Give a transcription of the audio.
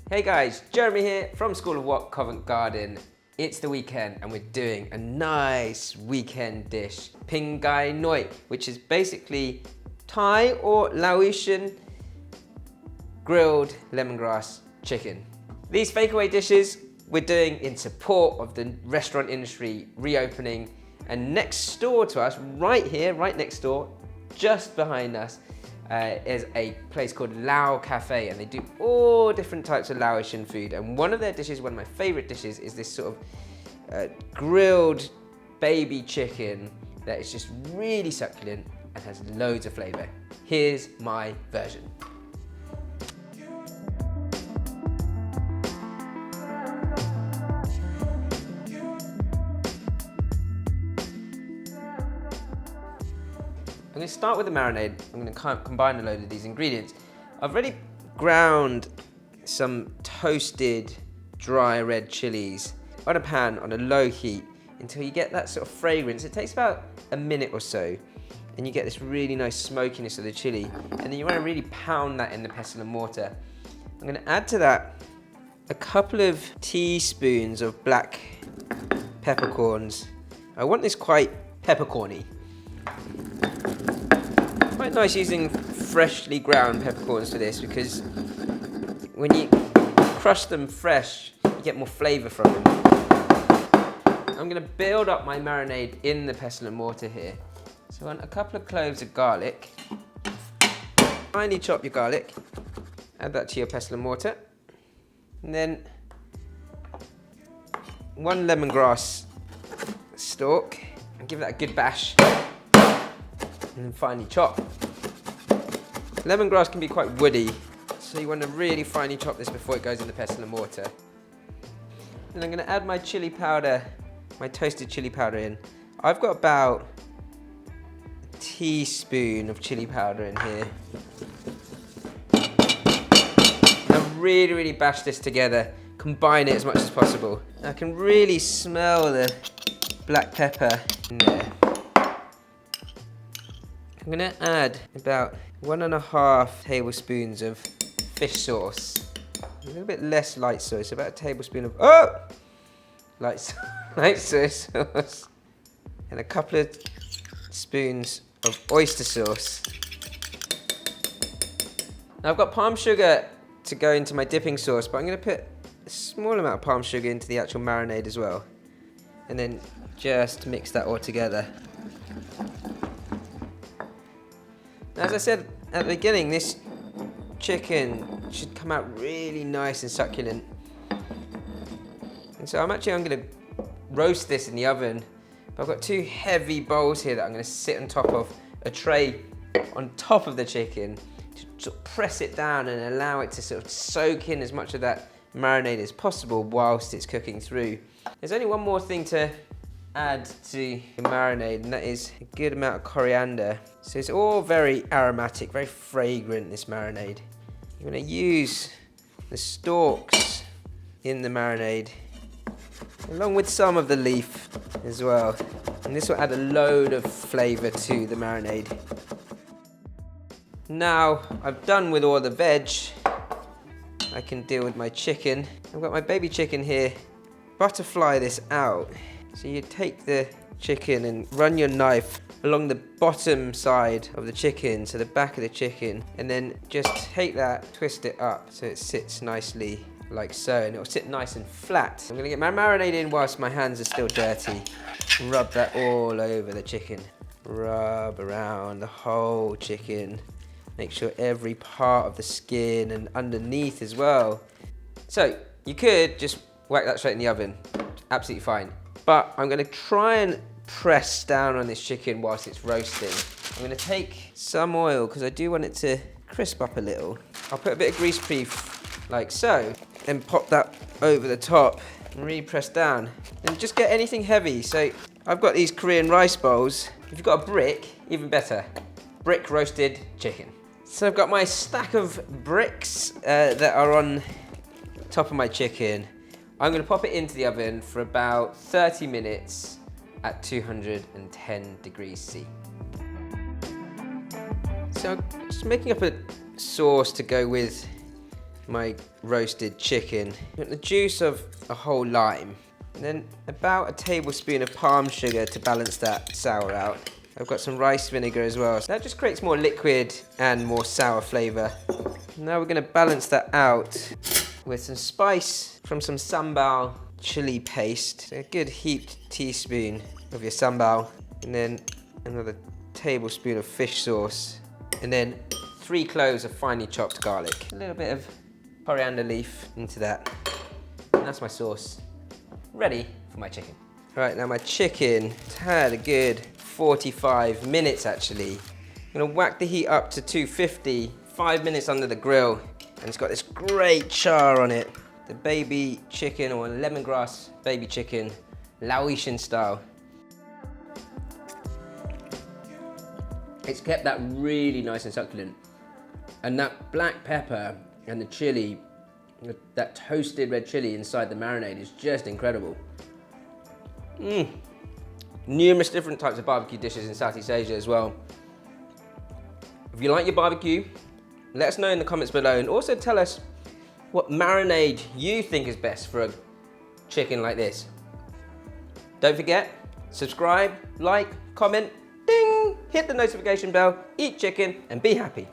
Hey guys, Jeremy here from School of What, Covent Garden. It's the weekend and we're doing a nice weekend dish, Pingai Noi, which is basically Thai or Laotian grilled lemongrass chicken. These fakeaway dishes we're doing in support of the restaurant industry reopening, and next door to us, right here, right next door, just behind us, is a place called Lao Cafe, and they do all different types of Laotian food. And one of their dishes, one of my favorite dishes, is this sort of grilled baby chicken that is just really succulent and has loads of flavor. Here's my version. I'm going to start with the marinade. I'm going to combine a load of these ingredients. I've already ground some toasted dry red chilies on a pan on a low heat until you get that sort of fragrance. It takes about a minute or so, and you get this really nice smokiness of the chili, and then you want to really pound that in the pestle and mortar. I'm going to add to that a couple of teaspoons of black peppercorns. I want this quite peppercorny. Quite nice using freshly ground peppercorns for this, because when you crush them fresh, you get more flavour from them. I'm going to build up my marinade in the pestle and mortar here. So I want a couple of cloves of garlic. Finely chop your garlic, add that to your pestle and mortar. And then one lemongrass stalk, and give that a good bash. And then finely chop. Lemongrass can be quite woody, so you want to really finely chop this before it goes in the pestle and mortar. And I'm going to add my chili powder, my toasted chili powder in. I've got about a teaspoon of chili powder in here. Now really bash this together, combine it as much as possible. I can really smell the black pepper in there. I'm going to add about 1.5 tablespoons of fish sauce. A little bit less light soy, so about a tablespoon of light soy sauce. And a couple of spoons of oyster sauce. Now I've got palm sugar to go into my dipping sauce, but I'm going to put a small amount of palm sugar into the actual marinade as well. And then just mix that all together. As I said at the beginning, this chicken should come out really nice and succulent. And so I'm going to roast this in the oven. But I've got two heavy bowls here that I'm going to sit on top of a tray on top of the chicken to sort of press it down and allow it to sort of soak in as much of that marinade as possible whilst it's cooking through. There's only one more thing to add to the marinade, and that is a good amount of coriander. So it's all very aromatic, very fragrant, this marinade. You're going to use the stalks in the marinade, along with some of the leaf as well. And this will add a load of flavour to the marinade. Now I've done with all the veg, I can deal with my chicken. I've got my baby chicken here. Butterfly this out. So you take the chicken and run your knife along the bottom side of the chicken, so the back of the chicken, and then just take that, twist it up so it sits nicely like so, and it'll sit nice and flat. I'm gonna get my marinade in whilst my hands are still dirty. Rub that all over the chicken. Rub around the whole chicken. Make sure every part of the skin and underneath as well. So you could just whack that straight in the oven, absolutely fine. But I'm going to try and press down on this chicken whilst it's roasting. I'm going to take some oil because I do want it to crisp up a little. I'll put a bit of greaseproof like so, then pop that over the top and really press down. And just get anything heavy. So I've got these Korean rice bowls. If you've got a brick, even better. Brick roasted chicken. So I've got my stack of bricks that are on top of my chicken. I'm going to pop it into the oven for about 30 minutes at 210 degrees C. So I'm just making up a sauce to go with my roasted chicken. Got the juice of a whole lime. And then about a tablespoon of palm sugar to balance that sour out. I've got some rice vinegar as well. So that just creates more liquid and more sour flavor. Now we're gonna balance that out with some spice from some sambal chili paste. So a good heaped teaspoon of your sambal. And then another tablespoon of fish sauce. And then 3 cloves of finely chopped garlic. A little bit of coriander leaf into that. And that's my sauce. Ready for my chicken. All right, now my chicken, it's had a good 45 minutes actually. I'm gonna whack the heat up to 250, 5 minutes under the grill, and it's got this great char on it. The baby chicken, or lemongrass baby chicken, Laotian-style. It's kept that really nice and succulent. And that black pepper and the chili, that toasted red chili inside the marinade is just incredible. Numerous different types of barbecue dishes in Southeast Asia as well. If you like your barbecue, let us know in the comments below, and also tell us what marinade you think is best for a chicken like this. Don't forget, subscribe, like, comment, ding, hit the notification bell, eat chicken, and be happy.